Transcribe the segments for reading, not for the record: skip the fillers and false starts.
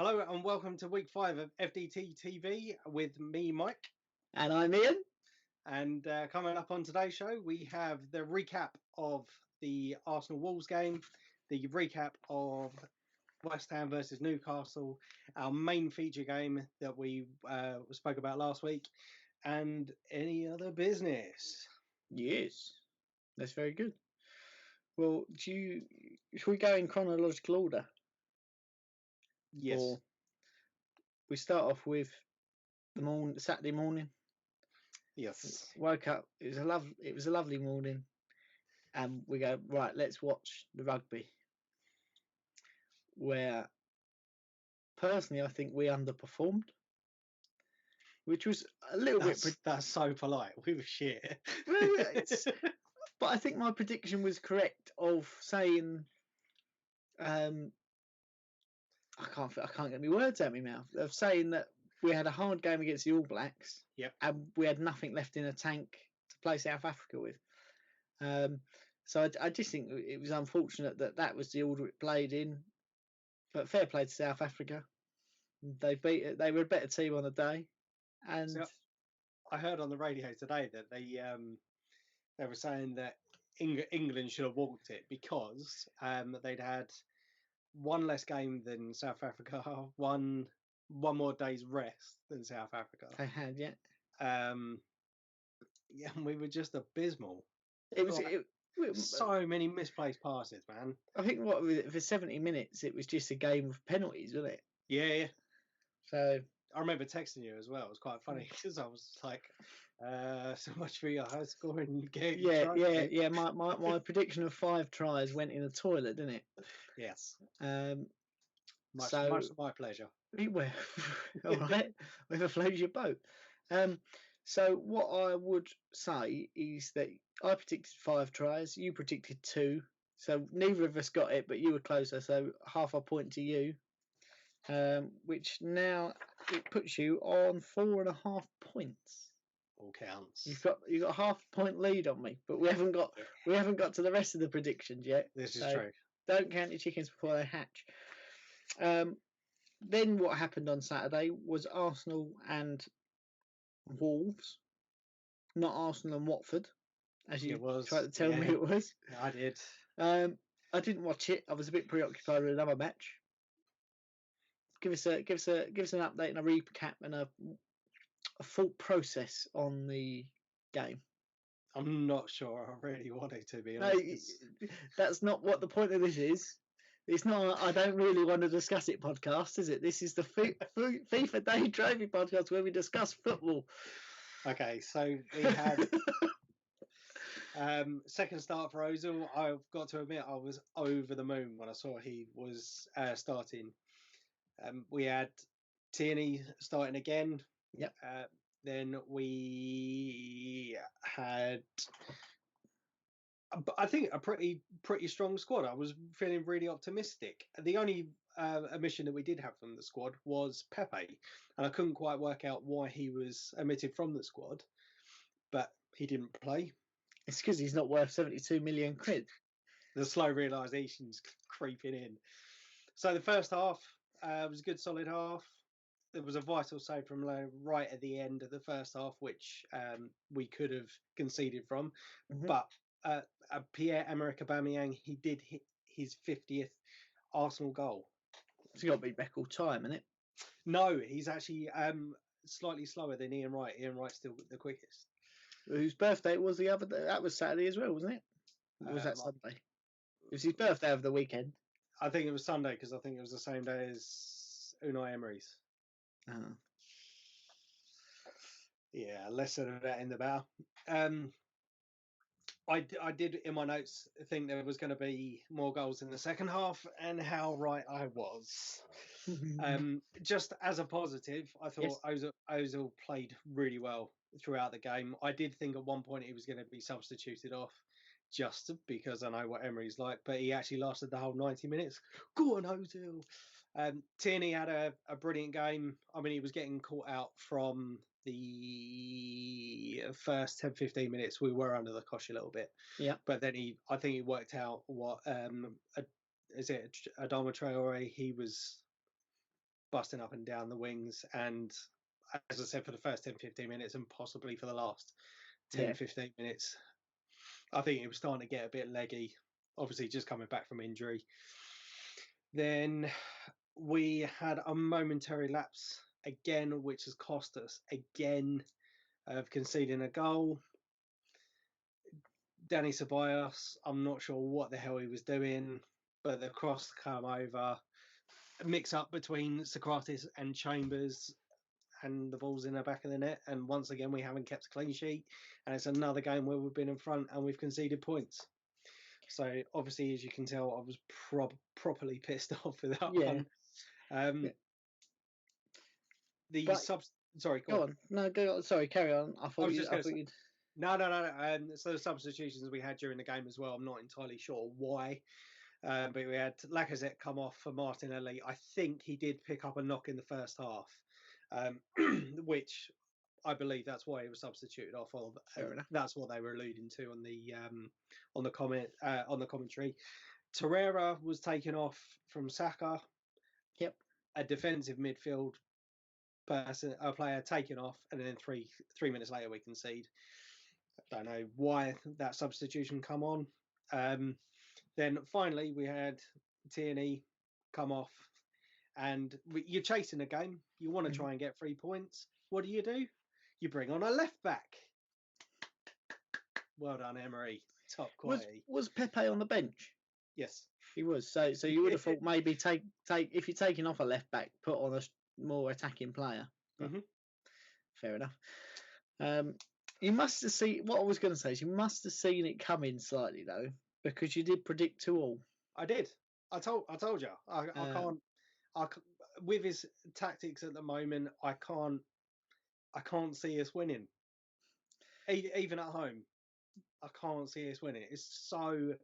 Hello and welcome to week 5 of FDT-TV with me, Mike. And I'm Ian. And coming up on today's show, we have the recap of the Arsenal Wolves game, the recap of West Ham versus Newcastle, our main feature game that we spoke about last week, and any other business. Yes, that's very good. Well, should we go in chronological order? Yes. Or we start off with the Saturday morning. Yes. Woke up. It was a lovely morning, and we go right. Let's watch the rugby. Where, personally, I think we underperformed, which was a little bit. That's so polite. We were shit. But I think my prediction was correct of saying, I can't get my words out of my mouth, of saying that we had a hard game against the All Blacks. Yep. And we had nothing left in a tank to play South Africa with. So I just think it was unfortunate that was the order it played in. But fair play to South Africa. They were a better team on the day. And so I heard on the radio today that they were saying that England should have walked it because they'd had one less game than South Africa, one more day's rest than South Africa. They had, yeah. Yeah, and we were just abysmal. It was so many misplaced passes, man. I think for 70 minutes it was just a game of penalties, wasn't it? Yeah. So I remember texting you as well. It was quite funny because I was like, so much for your high scoring game. Yeah. My prediction of 5 tries went in the toilet, didn't it? Yes. Much my pleasure. Well, all right. Whoever floats your boat. So what I would say is that I predicted 5 tries. You predicted 2. So neither of us got it, but you were closer. So half a point to you. Which now it puts you on 4.5 points. All counts. You've got a half point lead on me, but we haven't got to the rest of the predictions yet. This is true. Don't count your chickens before they hatch. Then what happened on Saturday was Arsenal and Wolves, not Arsenal and Watford, as you tried to tell me it was. I did. I didn't watch it. I was a bit preoccupied with another match. Give us an update and a recap and a full process on the game. I'm not sure I really wanted to be honest. No, that's not what the point of this is. It's not. I don't really want to discuss it podcast, is it? This is the FIFA Day Trophy podcast where we discuss football. Okay, so we had second start for Ozil. I've got to admit I was over the moon when I saw he was starting. We had Tierney starting again. Yep. Then we had, I think, a pretty strong squad. I was feeling really optimistic. The only omission that we did have from the squad was Pepe, and I couldn't quite work out why he was omitted from the squad, but he didn't play. It's because he's not worth 72 million quid. The slow realisation's creeping in. So the first half was a good solid half. There was a vital save from Lowe right at the end of the first half, which we could have conceded from. Mm-hmm. But Pierre-Emerick Aubameyang, he did hit his 50th Arsenal goal. It's got to be record time, isn't it? No, he's actually slightly slower than Ian Wright. Ian Wright's still the quickest. Whose birthday was the other day? That was Saturday as well, wasn't it? Or was that Sunday? It was his birthday over the weekend. I think it was Sunday because I think it was the same day as Unai Emery's. Oh. Yeah, less of that in the bow. I did in my notes think there was going to be more goals in the second half, and how right I was. Just as a positive, I thought Ozil played really well throughout the game. I did think at one point he was going to be substituted off just because I know what Emery's like, but he actually lasted the whole 90 minutes. Go on, Ozil. Tierney had a brilliant game. I mean, he was getting caught out from the first 10-15 minutes. We were under the cosh a little bit. Yeah. But then I think he worked out what, is it Adama Traore? He was busting up and down the wings. And as I said, for the first 10-15 minutes and possibly for the last 10-15 minutes, I think it was starting to get a bit leggy, obviously just coming back from injury. Then we had a momentary lapse again, which has cost us again of conceding a goal. Danny Ceballos, I'm not sure what the hell he was doing, but the cross come over, a mix up between Socrates and Chambers, and the ball's in the back of the net. And once again, we haven't kept a clean sheet, and it's another game where we've been in front and we've conceded points. So obviously, as you can tell, I was properly pissed off with that one. Sorry, go on. No, go on. Sorry, carry on. I thought you'd. No. So the substitutions we had during the game as well, I'm not entirely sure why. But we had Lacazette come off for Martinelli. I think he did pick up a knock in the first half, which I believe that's why he was substituted off of. That's what they were alluding to on the commentary. Torreira was taken off from Saka. Yep. A defensive midfield player taken off, and then three minutes later we concede. I don't know why that substitution come on. Then finally we had Tierney come off, and you're chasing a game. You want to try and get 3 points. What do? You bring on a left back. Well done, Emery. Top quality. Was Pepe on the bench? Yes, he was. So you would have thought maybe take if you're taking off a left back, put on a more attacking player. Mm-hmm. Fair enough. You must have seen what I was going to say. Is you must have seen it coming slightly though, because you did predict 2-2. I did. I told you. I can't. With his tactics at the moment, I can't see us winning. Even at home, I can't see us winning. It's so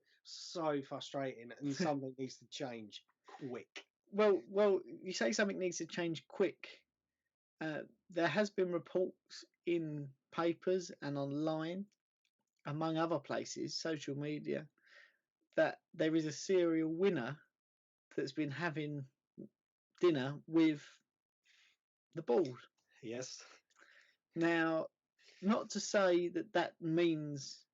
frustrating, and something needs to change quick. Well, you say something needs to change quick. There has been reports in papers and online, among other places, social media, that there is a serial winner that's been having dinner with the board. Yes. Now, not to say that means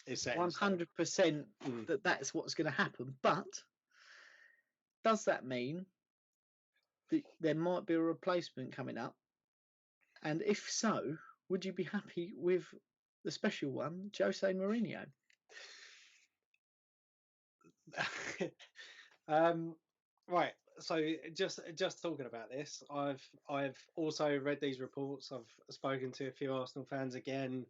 100% that that's what's going to happen, but does that mean that there might be a replacement coming up? And if so, would you be happy with the special one, Jose Mourinho? Right. So just talking about this, I've also read these reports. I've spoken to a few Arsenal fans again,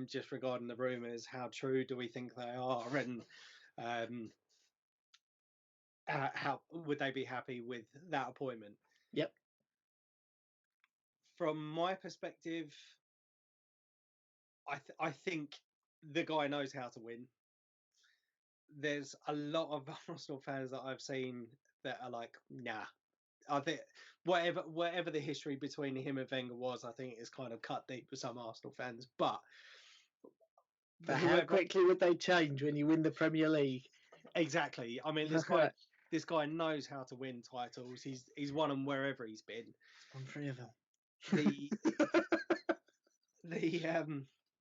just regarding the rumours. How true do we think they are, and how would they be happy with that appointment? Yep. From my perspective, I think the guy knows how to win. There's a lot of Arsenal fans that I've seen that are like, nah. I think whatever the history between him and Wenger was, I think it's kind of cut deep with some Arsenal fans. But how quickly would they change when you win the Premier League? Exactly. I mean, this guy knows how to win titles. He's won them wherever he's been. He's won 3 of them.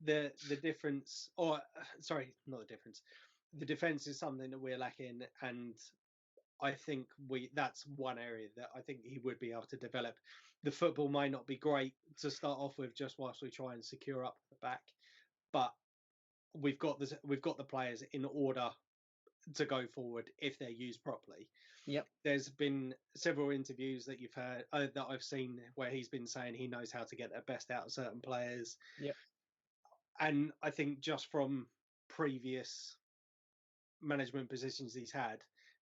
The difference, or sorry, not the difference. The defense is something that we're lacking, and I think that's one area that I think he would be able to develop. The football might not be great to start off with, just whilst we try and secure up the back, but we've got the players in order to go forward if they're used properly. Yep. There's been several interviews that you've heard that I've seen where he's been saying he knows how to get the best out of certain players. Yep. And I think just from previous management positions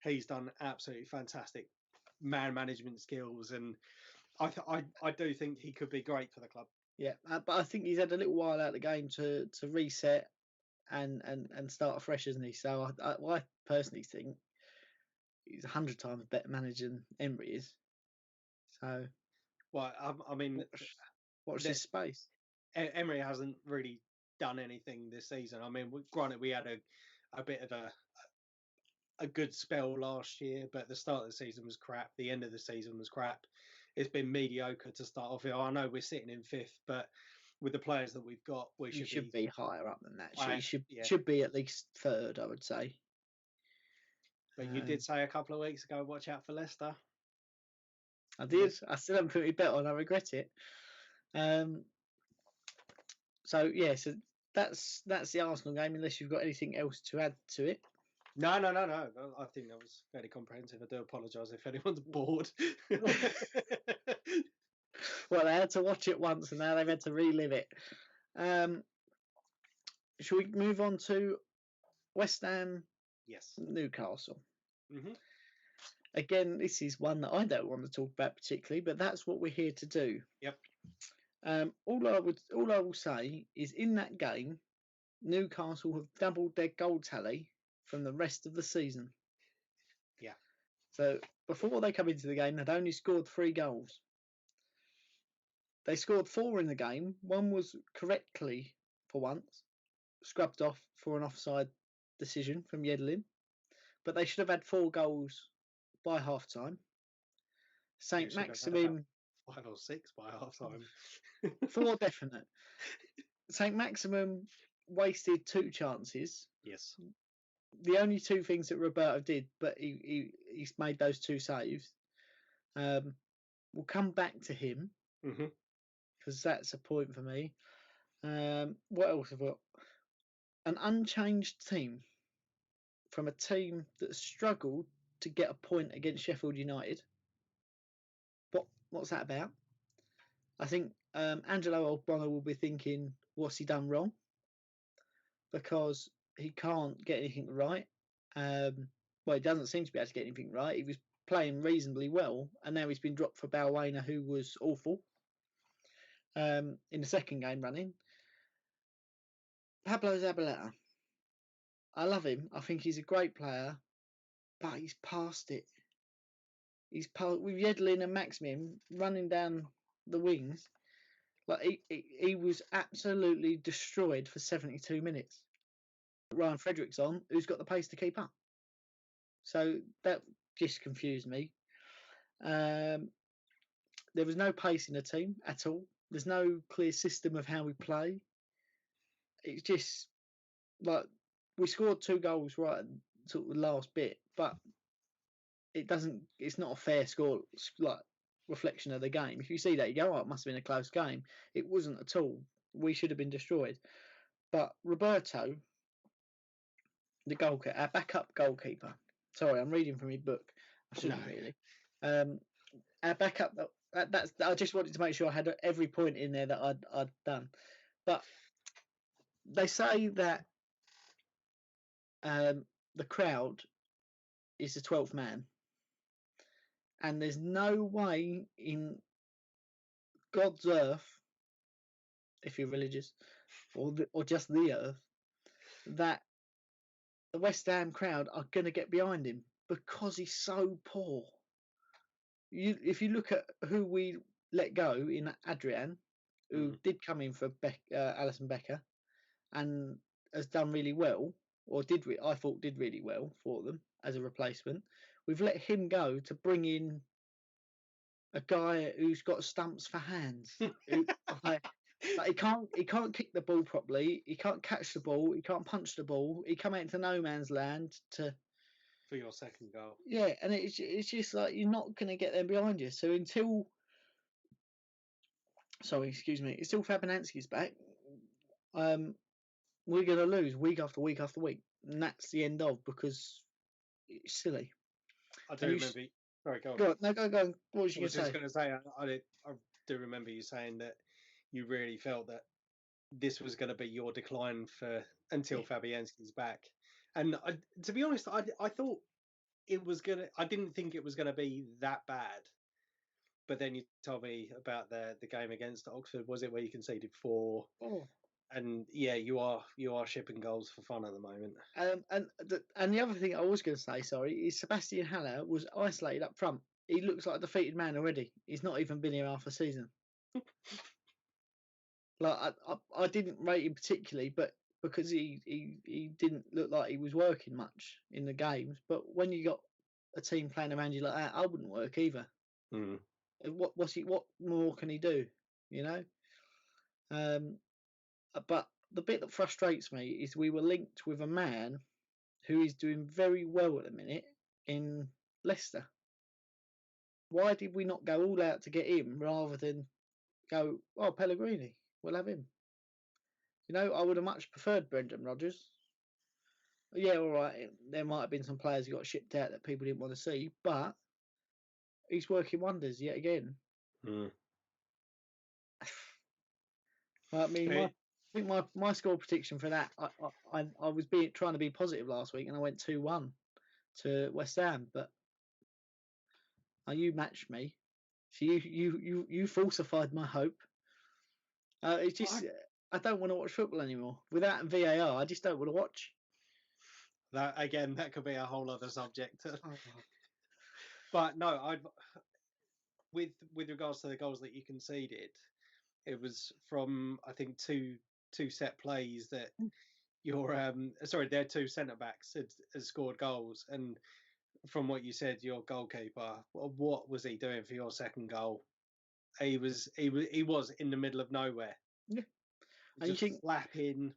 he's done absolutely fantastic man management skills, and I do think he could be great for the club. Yeah, but I think he's had a little while out of the game to reset and start afresh, isn't he? So I personally think he's 100 times better manager than Emery is. So, well, I mean, watch his space. Emery hasn't really done anything this season. I mean, granted, we had a bit of a good spell last year, but the start of the season was crap. The end of the season was crap. It's been mediocre to start off with. I know we're sitting in 5th, but with the players that we've got, we should be higher up than that. You yeah. should be at least 3rd, I would say. But you did say a couple of weeks ago, watch out for Leicester. I did. I still haven't put my bet on. I regret it. So yeah, so that's the Arsenal game. Unless you've got anything else to add to it. No. I think that was fairly comprehensive. I do apologise if anyone's bored. Well, they had to watch it once, and now they've had to relive it. Shall we move on to West Ham? Yes. Newcastle. Mm-hmm. Again, this is one that I don't want to talk about particularly, but that's what we're here to do. Yep. All I will say is in that game, Newcastle have doubled their goal tally from the rest of the season. Yeah. So before they come into the game, they'd only scored 3 goals. They scored 4 in the game. One was correctly, for once, scrubbed off for an offside decision from Yedlin. But they should have had 4 goals by half time. St. Maximin. 5 or 6 by half time. 4 definite. St. Maximin wasted 2 chances. Yes. The only 2 things that Roberto did, but he's made those 2 saves. We'll come back to him because that's a point for me. What else have we got? An unchanged team from a team that struggled to get a point against Sheffield United. What's that about? I think Angelo Ogbonna will be thinking, what's he done wrong? Because he can't get anything right. Well, he doesn't seem to be able to get anything right. He was playing reasonably well, and now he's been dropped for Balwena, who was awful in the second game running. Pablo Zabaleta. I love him. I think he's a great player, but he's past it. He's with Yedlin and Maximin running down the wings. Like he was absolutely destroyed for 72 minutes. Ryan Fredericks on, who's got the pace to keep up. So that just confused me. There was no pace in the team at all. There's no clear system of how we play. It's just like we scored 2 goals right at sort of the last bit, but it's not a fair score, like reflection of the game. If you see that, you go, oh, it must have been a close game. It wasn't at all. We should have been destroyed. But Roberto, the goalkeeper, our backup goalkeeper. Sorry, I'm reading from his book. I shouldn't really. Our backup. That's. I just wanted to make sure I had every point in there that I'd done. But they say that the crowd is the 12th man. And there's no way in God's earth, if you're religious, or just the earth, that the West Ham crowd are going to get behind him because he's so poor. If you look at who we let go in Adrian, who did come in for Alisson Becker, and has done really well, or I thought did really well for them as a replacement. We've let him go to bring in a guy who's got stumps for hands. He can't kick the ball properly. He can't catch the ball. He can't punch the ball. He come out into no man's land for your second goal. Yeah, and it's just like you're not going to get them behind you. So until Fabianski's back, we're going to lose week after week after week, and that's the end of, because it's silly. I do remember. Sorry, go on. Go on. What was you going to say? I was just going to say, I do remember you saying that you really felt that this was going to be your decline until Fabianski's back. And to be honest, I thought it was going to. I didn't think it was going to be that bad. But then you told me about the game against Oxford. Was it where you conceded 4? Oh. And yeah, you are shipping goals for fun at the moment. And the other thing I was going to say, is Sebastian Haller was isolated up front. He looks like a defeated man already. He's not even been here half a season. Like I didn't rate him particularly, but because he didn't look like he was working much in the games. But when you got a team playing around you like that, I wouldn't work either. Mm. What more can he do? You know. But the bit that frustrates me is we were linked with a man who is doing very well at the minute in Leicester. Why did we not go all out to get him rather than go, oh, Pellegrini, we'll have him? You know, I would have much preferred Brendan Rodgers. Yeah, all right, there might have been some players who got shipped out that people didn't want to see, but he's working wonders yet again. Mm. I mean, I think my score prediction for that, I was trying to be positive last week, and I went 2-1 to West Ham, but you matched me, so you falsified my hope. It's just I don't want to watch football anymore without VAR. I just don't want to watch. That again, that could be a whole other subject. But no, with regards to the goals that you conceded, it was from I think two set plays that their two centre backs had scored goals, and from what you said, your goalkeeper, what was he doing for your second goal? He was in the middle of nowhere. Yeah, and just flapping.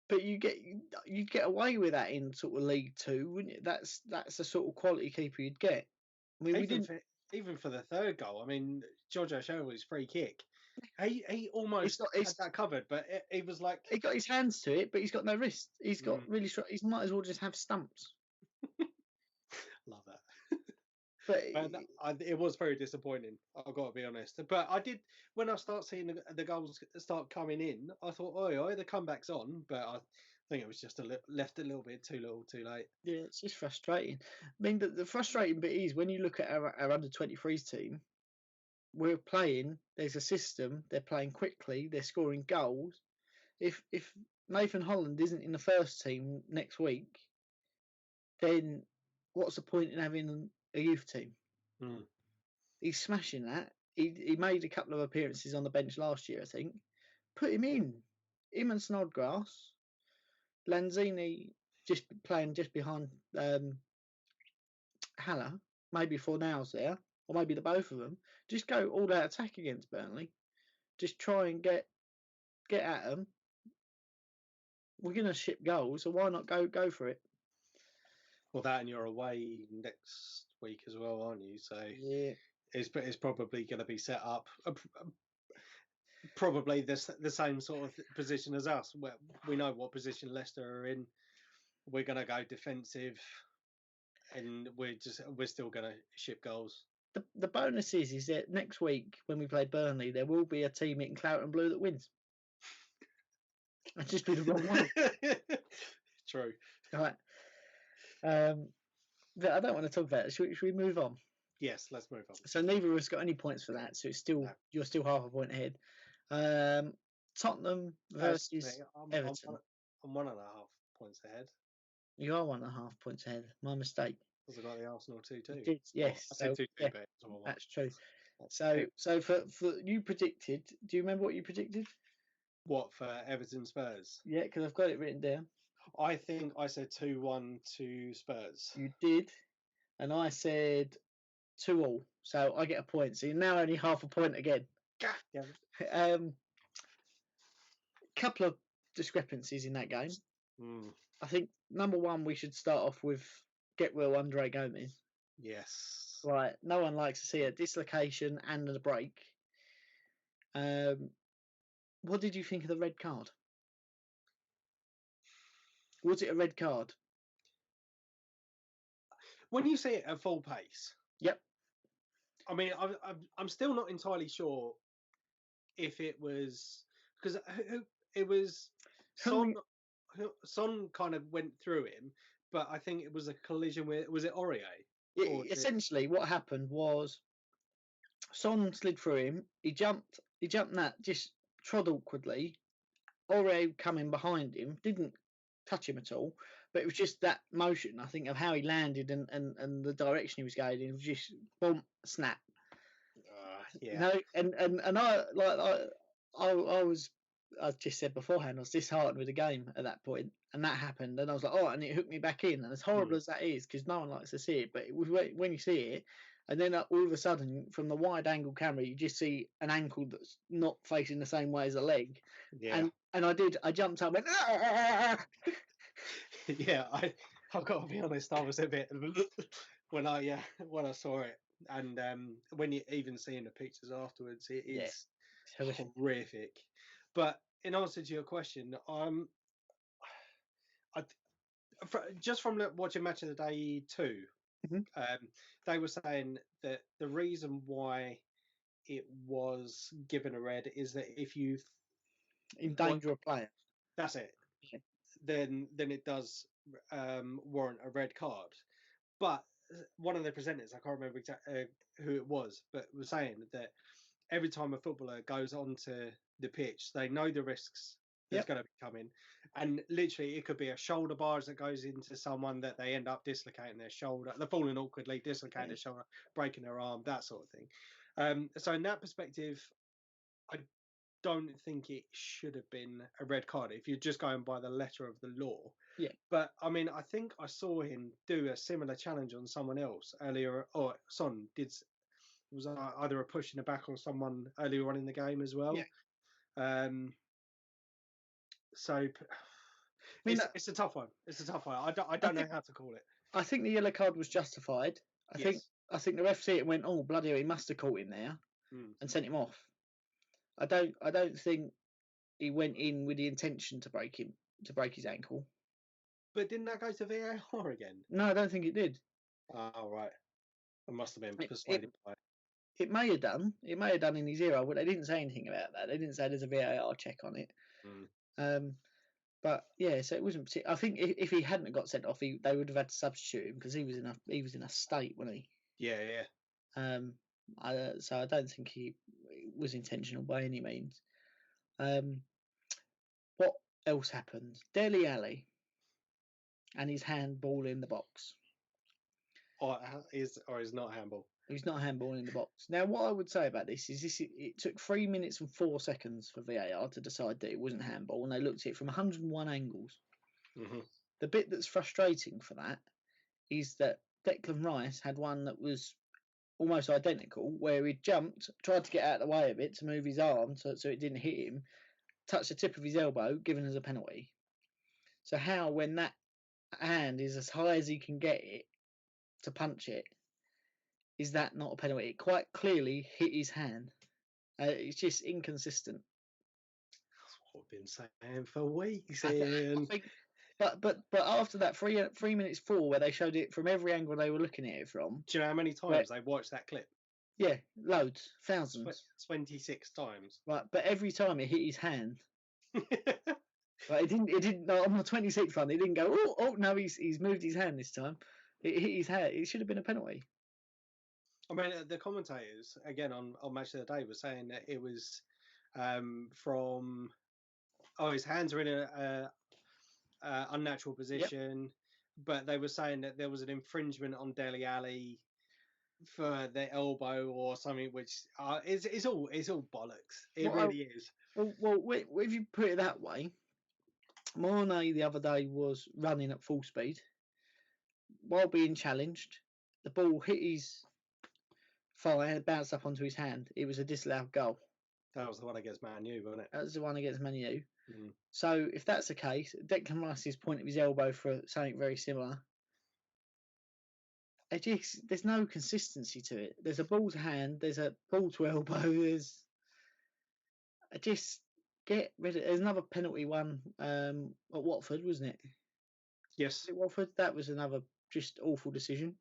But you get away with that in sort of League Two, wouldn't you? That's the sort of quality keeper you'd get. I mean, even for the third goal. I mean, George O'Shaughnessy's free kick. He almost had that covered, but he was like he got his hands to it, but he's got no wrist. He's got really strong. He might as well just have stumps. Love that. But it was very disappointing. I've got to be honest. But I did, when I start seeing the goals start coming in, I thought, oh, the comeback's on. But I think it was just left a little bit too late. Yeah, it's just frustrating. I mean, the frustrating bit is when you look at our under 23s team, we're playing. There's a system. They're playing quickly. They're scoring goals. If Nathan Holland isn't in the first team next week, then what's the point in having a youth team? Mm. He's smashing that. He made a couple of appearances on the bench last year, I think. Put him in. Him and Snodgrass. Lanzini playing just behind Haller. Maybe Fornals there. Or maybe the both of them. Just go all out attack against Burnley. Just try and get at them. We're going to ship goals, so why not go for it? Well, that and you're away next week as well, aren't you? So yeah, it's probably going to be set up probably the same sort of position as us. Where we know what position Leicester are in. We're going to go defensive, and we're still going to ship goals. The bonus is that next week when we play Burnley, there will be a team in Claret and Blue that wins. I'd just be the wrong one. True. All right. But I don't want to talk about it. Should we move on? Yes, let's move on. So neither of us got any points for that. So it's still you're still half a point ahead. Tottenham versus Everton. I'm 1.5 points ahead. You are 1.5 points ahead. My mistake. Because I got the Arsenal 2-2. Did, yes. I said 2-2, yeah, but that's true. So for you predicted. Do you remember what you predicted? What, for Everton Spurs? Yeah, because I've got it written down. I think I said 2-1 to Spurs. You did, and I said 2-2. So I get a point. So you're now only half a point again. Yeah. Couple of discrepancies in that game. Mm. I think number one, we should start off with get well Andre Gomez. Yes. Right. No one likes to see a dislocation and a break. What did you think of the red card? Was it a red card? When you see it at full pace. Yep. I mean, I'm still not entirely sure if it was because it was Son kind of went through him, but I think it was a collision with it Aurier? Essentially, what happened was Son slid through him. He jumped that, just trod awkwardly. Aurier coming behind him, didn't touch him at all, but it was just that motion, I think, of how he landed and the direction he was going in was just boom, snap. Yeah. You know, and I was I just said beforehand, I was disheartened with the game at that point, and that happened, and I was like, oh, and it hooked me back in. And as horrible as that is, because no one likes to see it, but when you see it, and then all of a sudden, from the wide angle camera, you just see an ankle that's not facing the same way as a leg. Yeah. And I jumped up, and went, ah! Yeah, I've got to be honest, I was a bit when I saw it, and when you even seeing the pictures afterwards, it is horrific. But in answer to your question, just from watching Match of the Day 2, they were saying that the reason why it was given a red is that if you endanger a player, that's it. Yeah. Then it does warrant a red card. But one of the presenters, I can't remember exactly who it was, but was saying that every time a footballer goes onto the pitch, they know the risks that's going to be coming. And literally, it could be a shoulder barge that goes into someone that they end up dislocating their shoulder. They're falling awkwardly, dislocating their shoulder, breaking their arm, that sort of thing. So in that perspective, I don't think it should have been a red card if you're just going by the letter of the law. Yeah. But I mean, I think I saw him do a similar challenge on someone else earlier. Or Son did. It was either a push in the back on someone earlier on in the game as well. Yeah. So I mean, it's a tough one. It's a tough one. I don't know how to call it. I think the yellow card was justified. I think the ref see it and went, oh bloody hell, he must have caught him there, and sent him off. I don't think he went in with the intention to break his ankle. But didn't that go to VAR again? No, I don't think it did. Oh right, I must have been persuaded by it. It may have done. It may have done in his era, but they didn't say anything about that. They didn't say there's a VAR check on it. But yeah, so it wasn't. I think if he hadn't got sent off, they would have had to substitute him because he was in a state, wasn't he? Yeah. So I don't think he was intentional by any means. What else happened? Dele Alli and his handball in the box. Or is not handball. He's not handball in the box. Now, what I would say about this is it took 3 minutes and 4 seconds for VAR to decide that it wasn't handball, and they looked at it from 101 angles. Mm-hmm. The bit that's frustrating for that is that Declan Rice had one that was almost identical, where he jumped, tried to get out of the way of it to move his arm so it didn't hit him, touched the tip of his elbow, given as a penalty. So how, when that hand is as high as he can get it to punch it, is that not a penalty? It quite clearly hit his hand. It's just inconsistent. That's what I've been saying for weeks. I think, but after that 3 minutes 4, where they showed it from every angle they were looking at it from. Do you know how many times they watched that clip? Yeah, loads, thousands. 26 times. Right, but every time it hit his hand. Right, it didn't. No, on the 26th one, it didn't go. Oh no, he's moved his hand this time. It hit his hand. It should have been a penalty. I mean, the commentators again on Match of the Day were saying that it was from his hands are in a unnatural position, but they were saying that there was an infringement on Dele Alli for the elbow or something, which it's all bollocks. It really is. Well, if you put it that way, Mane the other day was running at full speed while being challenged. The ball hit his thigh and bounced up onto his hand. It was a disallowed goal. That was the one against Man U, wasn't it? That was the one against Man U. So if that's the case, Declan Rice's point of his elbow for something very similar. There's no consistency to it. There's a ball to hand. There's a ball to elbow. Just get rid of it. There's another penalty one at Watford, wasn't it? Yes. At Watford, that was another just awful decision.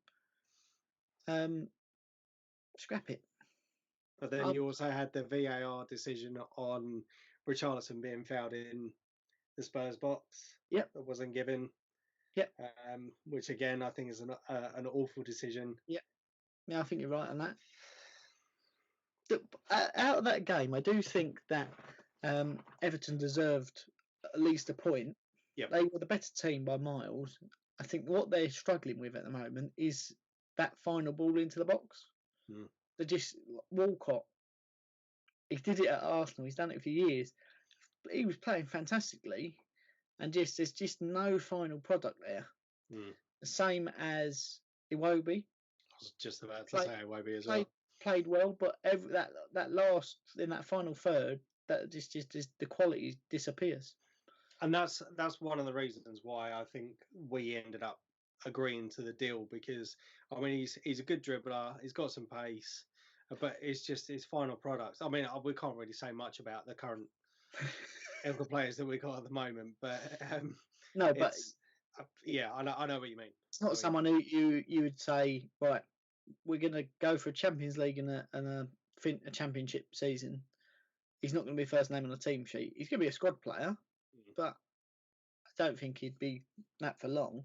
Scrap it. But then you also had the VAR decision on Richarlison being fouled in the Spurs box. Yep. That wasn't given. Yep. Which again, I think is an awful decision. Yep. Yeah, I think you're right on that. Out of that game, I do think that Everton deserved at least a point. Yep. They were the better team by miles. I think what they're struggling with at the moment is that final ball into the box. They're just Walcott. He did it at Arsenal. He's done it for years. he was playing fantastically, and there's just no final product there. The same as Iwobi. I was just about to say Iwobi as well. Played well, but that last in that final third, that just the quality disappears. And that's one of the reasons why I think we ended up agreeing to the deal, because I mean he's a good dribbler, he's got some pace, but it's just his final product. I mean, we can't really say much about the current players that we got at the moment, but no, but yeah, I know what you mean. It's not someone who you would say, right, we're going to go for a Champions League and a championship season. He's not going to be first name on the team sheet. He's going to be a squad player, but I don't think he'd be that for long.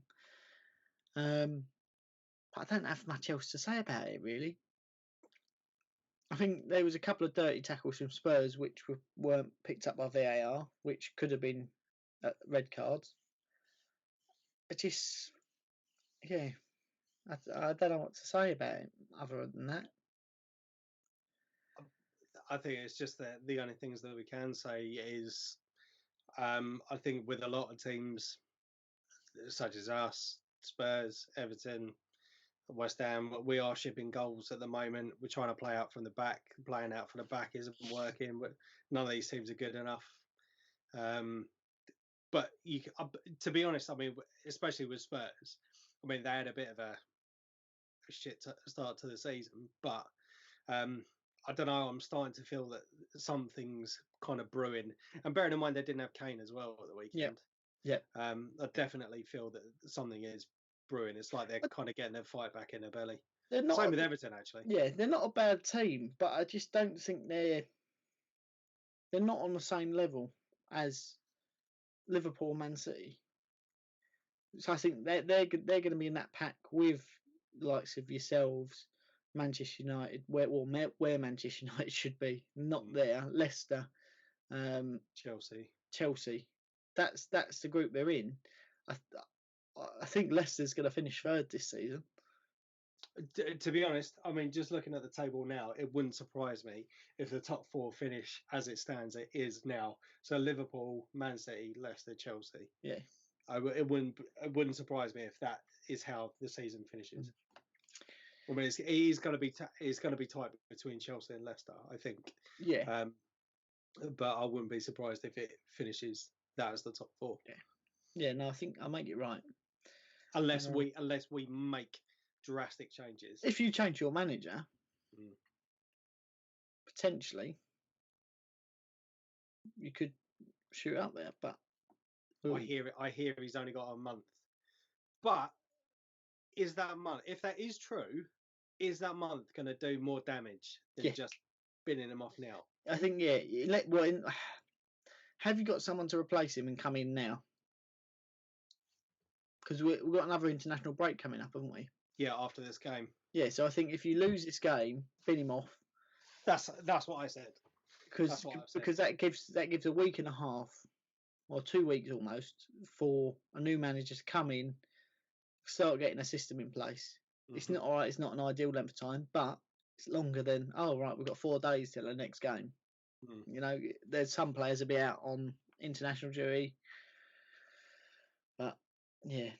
But I don't have much else to say about it, really. I think there was a couple of dirty tackles from Spurs which weren't picked up by VAR, which could have been red cards. It just, yeah, I don't know what to say about it other than that. I think it's just that the only things that we can say is, I think with a lot of teams such as us, Spurs, Everton, West Ham, we are shipping goals at the moment. We're trying to play out from the back. Playing out from the back isn't working. None of these teams are good enough. But to be honest, I mean, especially with Spurs, I mean, they had a bit of a shit start to the season. But I don't know. I'm starting to feel that something's kind of brewing. And bearing in mind they didn't have Kane as well at the weekend. Yeah. I definitely feel that something is brewing. It's like they're kind of getting their fight back in their belly. Same with Everton, actually. Yeah, they're not a bad team, but I just don't think they're not on the same level as Liverpool, Man City. So I think they're going to be in that pack with the likes of yourselves, Manchester United, where Manchester United should be, not there. Leicester, Chelsea. That's the group they're in. I think Leicester's going to finish third this season. To be honest, I mean, just looking at the table now, it wouldn't surprise me if the top four finish as it stands. It is now. So Liverpool, Man City, Leicester, Chelsea. Yeah. It wouldn't surprise me if that is how the season finishes. I mean, it's going to be tight between Chelsea and Leicester, I think. Yeah. But I wouldn't be surprised if it finishes that as the top four. Yeah. Yeah. No, I think I'll make it right. Unless we make drastic changes. If you change your manager, potentially you could shoot up there, but I hear he's only got a month. But is that month, if that is true, is that month going to do more damage than just binning him off now? I think have you got someone to replace him and come in now? Because we've got another international break coming up, haven't we? Yeah, after this game. Yeah, so I think if you lose this game, bin him off. That's what I said. Because that gives a week and a half, or 2 weeks almost, for a new manager to come in, start getting a system in place. Mm-hmm. It's not all right. It's not an ideal length of time, but it's longer than we've got 4 days till the next game. You know, there's some players will be out on international duty, but yeah.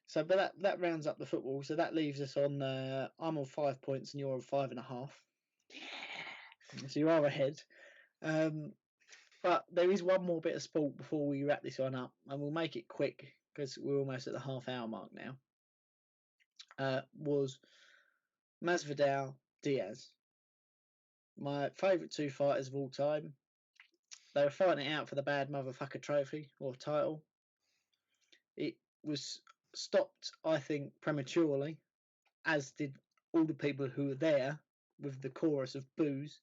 So, but that rounds up the football. So that leaves us on. I'm on 5 points and you're on 5.5. Yeah. So you are ahead. But there is one more bit of sport before we wrap this one up, and we'll make it quick because we're almost at the half-hour mark now. Was Masvidal Diaz, my favourite 2 fighters of all time. They were fighting it out for the bad motherfucker trophy or title. It was stopped, I think, prematurely, as did all the people who were there with the chorus of boos.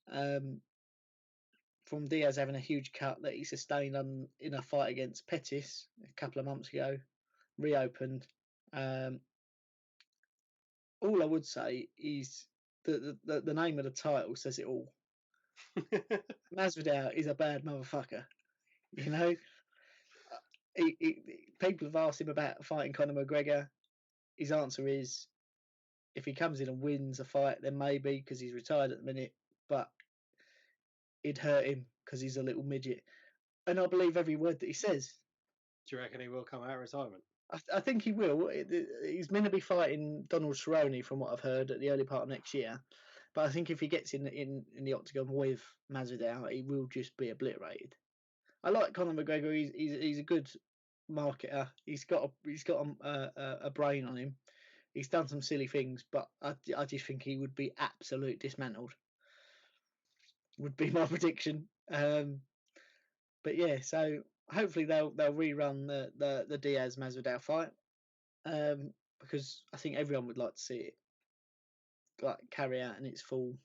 From Diaz having a huge cut that he sustained in a fight against Pettis a couple of months ago, reopened. All I would say is the name of the title says it all. Masvidal is a bad motherfucker. You know, people have asked him about fighting Conor McGregor. His answer is, if he comes in and wins a fight, then maybe, because he's retired at the minute, but it'd hurt him because he's a little midget. And I believe every word that he says. Do you reckon he will come out of retirement? I think he will. He's meant to be fighting Donald Cerrone, from what I've heard, at the early part of next year. But I think if he gets in the octagon with Masvidal, he will just be obliterated. I like Conor McGregor. He's a good marketer. He's got a brain on him. He's done some silly things, but I just think he would be absolutely dismantled. Would be my prediction. But yeah, so hopefully they'll rerun the Diaz Masvidal fight, because I think everyone would like to see it like carry out in its full,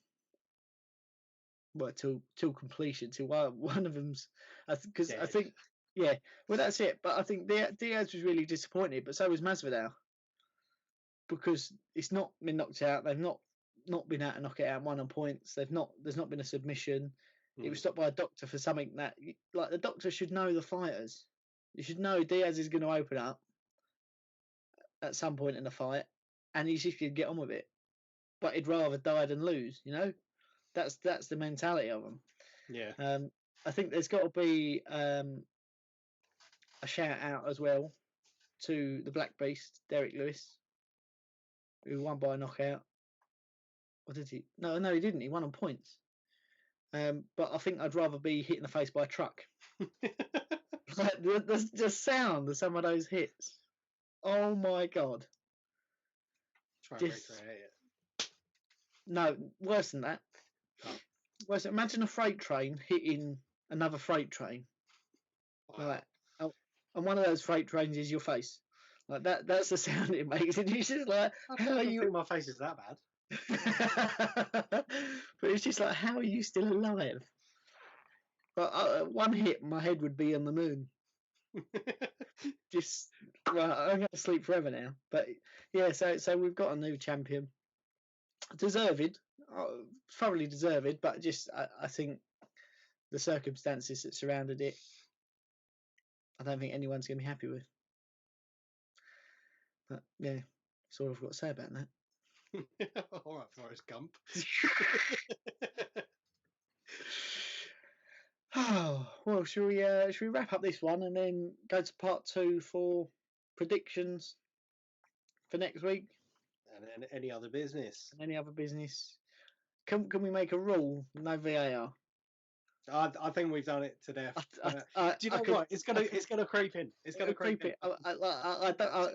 well, till completion. Till one of them's, because I think, yeah, well that's it. But I think Diaz was really disappointed, but so was Masvidal, because it's not been knocked out. They've not been able to knock it out, won on points. There's not been a submission. It was stopped by a doctor for something that, like, the doctor should know the fighters. You should know Diaz is going to open up at some point in the fight, and he's just going to get on with it. But he'd rather die than lose, you know? That's the mentality of him. Yeah. I think there's got to be a shout out as well to the Black Beast, Derek Lewis, who won by a knockout. Or did he? No, he didn't. He won on points. But I think I'd rather be hit in the face by a truck. Like, the sound of some of those hits. Oh my God. Try and recreate it. No, worse than that. Oh. Imagine a freight train hitting another freight train. Wow. Like, and one of those freight trains is your face. Like that's the sound it makes. And you're just like, I don't think my face is that bad. But it's just like, how are you still alive? But one hit, my head would be on the moon. Just, well, I'm going to sleep forever now. But yeah, so we've got a new champion, deserved, thoroughly deserved. But just, I think the circumstances that surrounded it, I don't think anyone's going to be happy with. But yeah, that's all I've got to say about that. All right, Forrest Gump. Oh, well, should we wrap up this one and then go to part 2 for predictions for next week? And any other business. Can we make a rule? No VAR. I think we've done it to death. Do you know what? It's gonna creep in. It's gonna creep in.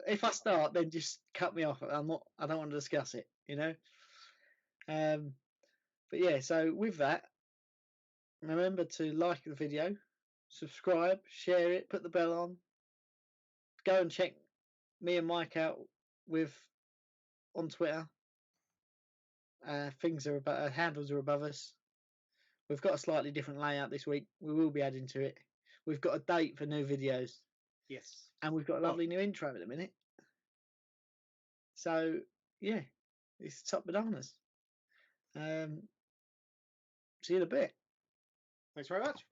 If I start, then just cut me off. I don't want to discuss it. You know. But yeah. So with that, remember to like the video, subscribe, share it, put the bell on. Go and check me and Mike out on Twitter. Handles are above us. We've got a slightly different layout this week. We will be adding to it. We've got a date for new videos. Yes. And we've got a lovely new intro in a minute. So, yeah, it's top bananas. See you in a bit. Thanks very much.